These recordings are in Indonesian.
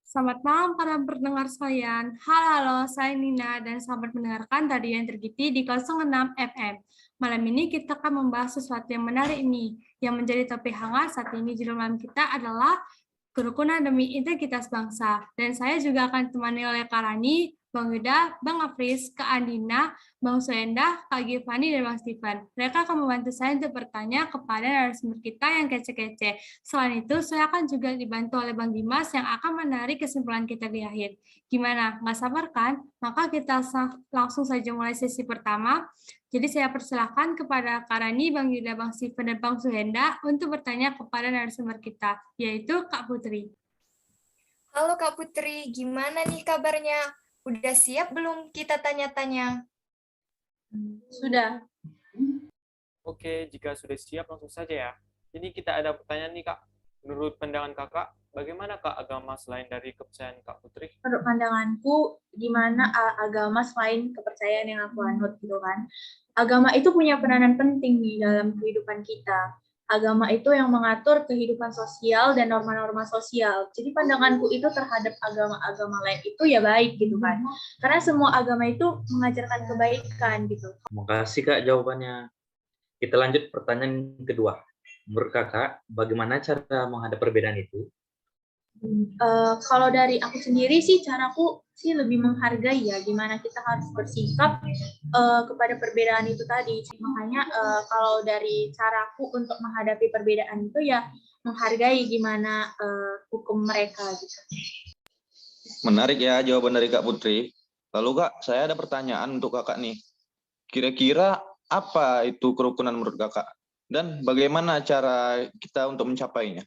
Selamat malam para pendengar sekalian. Halo, saya Nina dan selamat mendengarkan Radio yang tergiti di 06 FM. Malam ini kita akan membahas sesuatu yang menarik ini. Yang menjadi topik hangat saat ini judul malam kita adalah Kerukunan Demi Integritas Bangsa. Dan saya juga akan ditemani oleh Kak Rani, Bang Yuda, Bang Afris, Kak Andina, Bang Suenda, Kak Gifani, dan Bang Steven. Mereka akan membantu saya untuk bertanya kepada narasumber kita yang kece-kece. Selain itu, saya akan juga dibantu oleh Bang Dimas yang akan menarik kesimpulan kita di akhir. Gimana? Nggak sabar kan? Maka kita langsung saja mulai sesi pertama. Jadi saya persilahkan kepada Kak Rani, Bang Yuda, Bang Steven, dan Bang Suhenda untuk bertanya kepada narasumber kita, yaitu Kak Putri. Halo Kak Putri, gimana nih kabarnya? Udah siap belum kita tanya-tanya? Sudah. Oke, jika sudah siap langsung saja ya. Ini kita ada pertanyaan nih Kak. Menurut pandangan Kakak, bagaimana Kak agama selain dari kepercayaan Kak Putri? Menurut pandanganku, gimana agama selain kepercayaan yang aku anut gitu kan. Agama itu punya peranan penting nih dalam kehidupan kita. Agama itu yang mengatur kehidupan sosial dan norma-norma sosial. Jadi pandanganku itu terhadap agama-agama lain itu ya baik gitu kan. Karena semua agama itu mengajarkan kebaikan gitu. Terima kasih Kak jawabannya. Kita lanjut pertanyaan kedua. Menurut Kakak, bagaimana cara menghadapi perbedaan itu? Kalau dari aku sendiri sih, caraku sih lebih menghargai ya, gimana kita harus bersikap kepada perbedaan itu tadi. Makanya kalau dari caraku untuk menghadapi perbedaan itu ya menghargai gimana hukum mereka gitu. Menarik ya jawaban dari Kak Putri. Lalu Kak, saya ada pertanyaan untuk Kakak nih. Kira-kira apa itu kerukunan menurut Kakak? Dan bagaimana cara kita untuk mencapainya?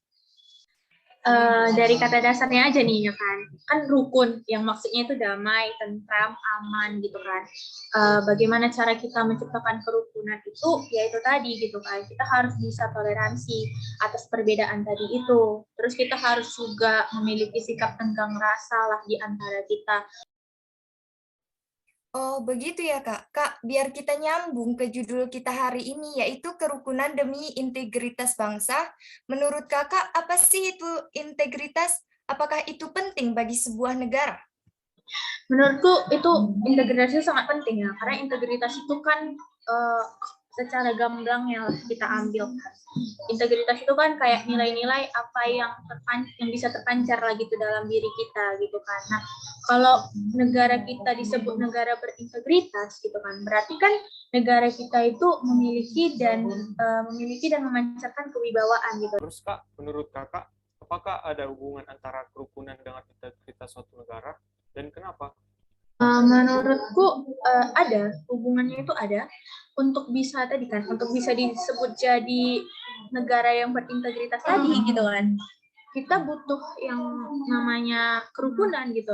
Dari kata dasarnya aja nih ya kan rukun yang maksudnya itu damai, tentram, aman gitu kan. Bagaimana cara kita menciptakan kerukunan itu ya itu tadi gitu kan, kita harus bisa toleransi atas perbedaan tadi itu, terus kita harus juga memiliki sikap tenggang rasa lah di antara kita. Oh, begitu ya Kak. Kak, biar kita nyambung ke judul kita hari ini, yaitu Kerukunan Demi Integritas Bangsa. Menurut Kakak, apa sih itu integritas? Apakah itu penting bagi sebuah negara? Menurutku itu integritas itu sangat penting ya, karena integritas itu kan secara gamblangnya lah kita ambil. Integritas itu kan kayak nilai-nilai apa yang bisa terpancar lagi gitu dalam diri kita gitu kan. Nah, kalau negara kita disebut negara berintegritas gitu kan, berarti kan negara kita itu memiliki dan memancarkan kewibawaan gitu. Terus Kak, menurut Kakak, apakah ada hubungan antara kerukunan dengan integritas suatu negara dan kenapa? Menurutku ada hubungannya, itu ada untuk bisa tadi kan, untuk bisa disebut jadi negara yang berintegritas tadi gitu kan, kita butuh yang namanya kerukunan gitu.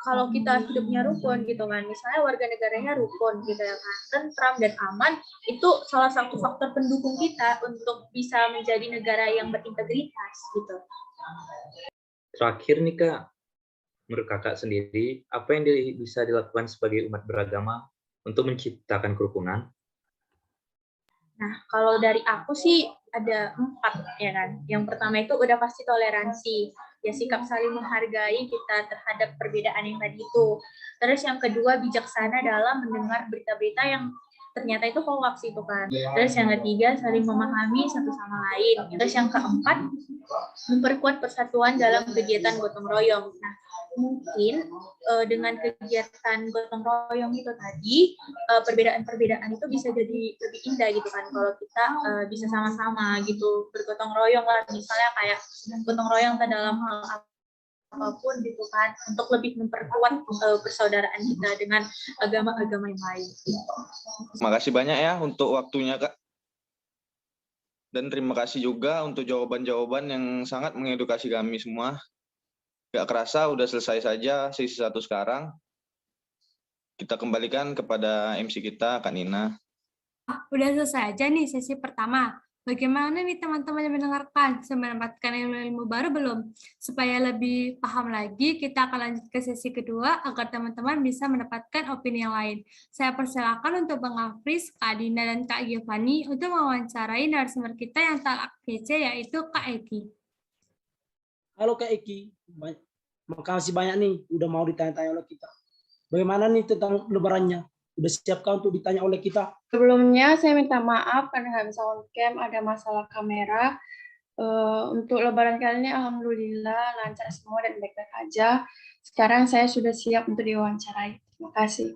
Kalau kita hidupnya rukun gitu kan, misalnya warga negaranya rukun gitu ya kan, tentram dan aman, itu salah satu faktor pendukung kita untuk bisa menjadi negara yang berintegritas gitu. Terakhir nih Kak, menurut Kakak sendiri, apa yang bisa dilakukan sebagai umat beragama untuk menciptakan kerukunan? Nah, kalau dari aku sih ada 4 ya kan. Yang pertama itu udah pasti toleransi, ya sikap saling menghargai kita terhadap perbedaan yang tadi itu. Terus yang kedua bijaksana dalam mendengar berita-berita yang ternyata itu hoax itu kan. Terus yang ketiga saling memahami satu sama lain. Terus yang keempat memperkuat persatuan dalam kegiatan gotong royong. Nah, mungkin dengan kegiatan gotong royong itu tadi, perbedaan-perbedaan itu bisa jadi lebih indah gitu kan, kalau kita bisa sama-sama gitu bergotong royong lah, misalnya kayak gotong royong dalam hal apapun gitu kan, untuk lebih memperkuat persaudaraan kita dengan agama-agama yang lain. Terima kasih banyak ya untuk waktunya Kak. Dan terima kasih juga untuk jawaban-jawaban yang sangat mengedukasi kami semua. Gak kerasa udah selesai saja sesi 1 sekarang. Kita kembalikan kepada MC kita, Kak Nina. Udah selesai aja nih sesi pertama. Bagaimana nih teman-teman yang mendengarkan? Sudah mendapatkan ilmu-ilmu baru belum? Supaya lebih paham lagi, kita akan lanjut ke sesi kedua agar teman-teman bisa mendapatkan opini yang lain. Saya persilakan untuk Bang Afris, Kak Dina, dan Kak Giovanni untuk mewawancarai narasumber kita yang tak kece, yaitu Kak Eki. Halo Kak Eki, Makasih banyak nih, udah mau ditanya-tanya oleh kita. Bagaimana nih tentang lebarannya? Udah siapkah untuk ditanya oleh kita? Sebelumnya saya minta maaf karena nggak bisa on cam, ada masalah kamera. Untuk lebaran kali ini alhamdulillah lancar semua dan baik-baik aja. Sekarang saya sudah siap untuk diwawancarai. Terima kasih.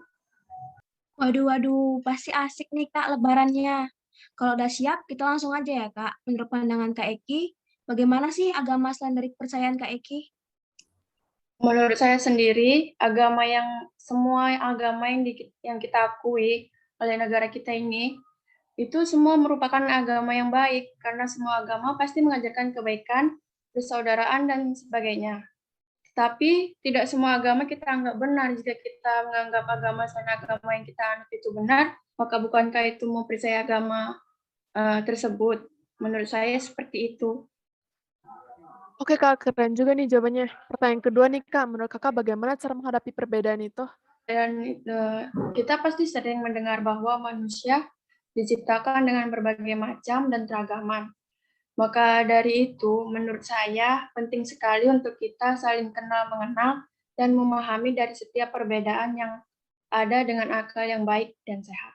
Waduh, pasti asik nih Kak lebarannya. Kalau udah siap, kita langsung aja ya Kak. Menurut pandangan Kak Eki, bagaimana sih agama selain dari kepercayaan Kak Eki? Menurut saya sendiri, semua agama yang kita akui oleh negara kita ini, itu semua merupakan agama yang baik, karena semua agama pasti mengajarkan kebaikan, persaudaraan, dan sebagainya. Tapi tidak semua agama kita anggap benar. Jika kita menganggap agama selain agama yang kita anut itu benar, maka bukankah itu mempercayai agama tersebut? Menurut saya seperti itu. Oke Kak, keren juga nih jawabannya. Pertanyaan kedua nih Kak, menurut Kakak bagaimana cara menghadapi perbedaan itu? Dan kita pasti sering mendengar bahwa manusia diciptakan dengan berbagai macam dan keragaman. Maka dari itu, menurut saya penting sekali untuk kita saling kenal mengenal dan memahami dari setiap perbedaan yang ada dengan akal yang baik dan sehat.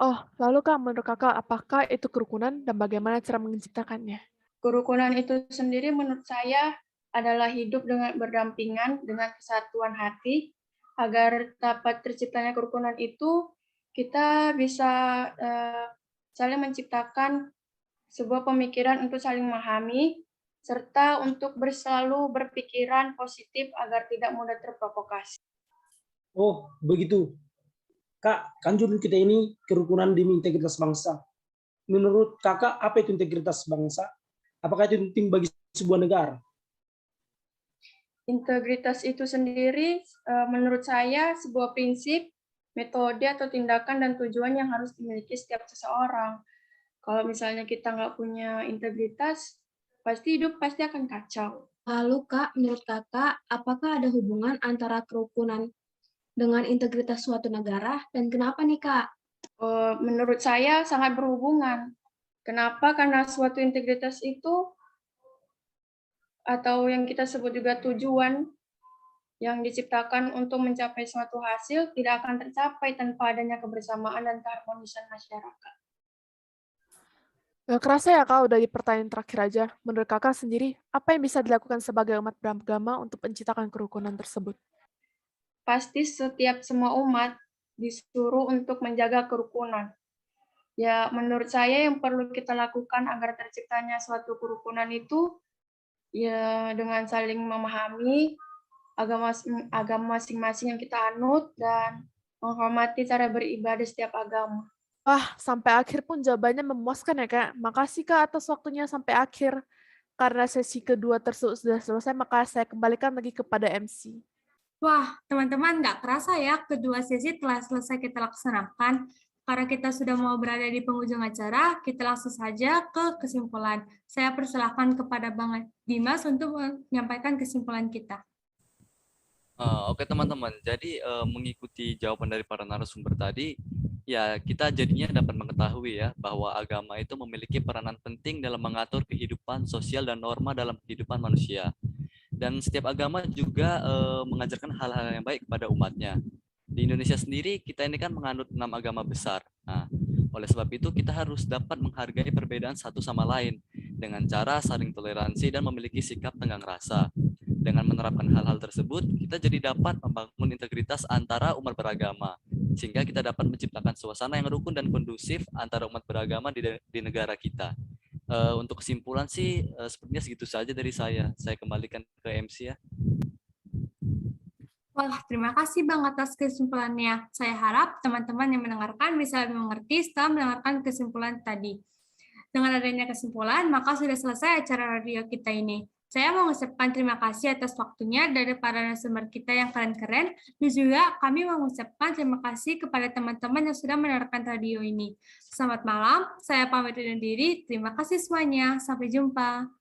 Oh, lalu Kak, menurut Kakak apakah itu kerukunan dan bagaimana cara menciptakannya? Kerukunan itu sendiri menurut saya adalah hidup dengan berdampingan dengan kesatuan hati. Agar dapat terciptanya kerukunan itu, kita bisa saling menciptakan sebuah pemikiran untuk saling memahami, serta untuk selalu berpikiran positif agar tidak mudah terprovokasi. Oh, begitu. Kak, kan judul kita ini kerukunan demi integritas bangsa. Menurut Kakak, apa itu integritas bangsa? Apakah itu penting bagi sebuah negara? Integritas itu sendiri, menurut saya, sebuah prinsip, metode, atau tindakan dan tujuan yang harus dimiliki setiap seseorang. Kalau misalnya kita nggak punya integritas, hidup pasti akan kacau. Lalu Kak, menurut Kakak, apakah ada hubungan antara kerukunan dengan integritas suatu negara, dan kenapa nih Kak? Menurut saya sangat berhubungan. Kenapa? Karena suatu integritas itu, atau yang kita sebut juga tujuan, yang diciptakan untuk mencapai suatu hasil, tidak akan tercapai tanpa adanya kebersamaan dan keharmonisan masyarakat. Gak kerasa ya Kak, udah di pertanyaan terakhir aja. Menurut Kakak sendiri, apa yang bisa dilakukan sebagai umat beragama untuk menciptakan kerukunan tersebut? Pasti semua umat disuruh untuk menjaga kerukunan. Ya, menurut saya yang perlu kita lakukan agar terciptanya suatu kerukunan itu, ya dengan saling memahami agama masing-masing yang kita anut dan menghormati cara beribadah setiap agama. Wah, sampai akhir pun jawabannya memuaskan ya Kak. Makasih Kak atas waktunya sampai akhir. Karena sesi kedua tersebut sudah selesai, maka saya kembalikan lagi kepada MC. Wah, teman-teman, nggak kerasa ya kedua sesi telah selesai kita laksanakan. Karena kita sudah mau berada di penghujung acara, kita langsung saja ke kesimpulan. Saya persilahkan kepada Bang Dimas untuk menyampaikan kesimpulan kita. Oke teman-teman, jadi mengikuti jawaban dari para narasumber tadi, ya kita jadinya dapat mengetahui ya bahwa agama itu memiliki peranan penting dalam mengatur kehidupan sosial dan norma dalam kehidupan manusia. Dan setiap agama juga mengajarkan hal-hal yang baik kepada umatnya. Di Indonesia sendiri, kita ini kan menganut 6 agama besar. Nah, oleh sebab itu kita harus dapat menghargai perbedaan satu sama lain dengan cara saling toleransi dan memiliki sikap tenggang rasa. Dengan menerapkan hal-hal tersebut, kita jadi dapat membangun integritas antara umat beragama, sehingga kita dapat menciptakan suasana yang rukun dan kondusif antara umat beragama di negara kita. Untuk kesimpulan sih, sepertinya segitu saja dari saya. Saya kembalikan ke MC ya. Wah, terima kasih Bang atas kesimpulannya. Saya harap teman-teman yang mendengarkan bisa lebih mengerti setelah mendengarkan kesimpulan tadi. Dengan adanya kesimpulan, maka sudah selesai acara radio kita ini. Saya mengucapkan terima kasih atas waktunya dari para narasumber kita yang keren-keren, dan juga kami mengucapkan terima kasih kepada teman-teman yang sudah mendengarkan radio ini. Selamat malam, saya pamit undur diri. Terima kasih semuanya. Sampai jumpa.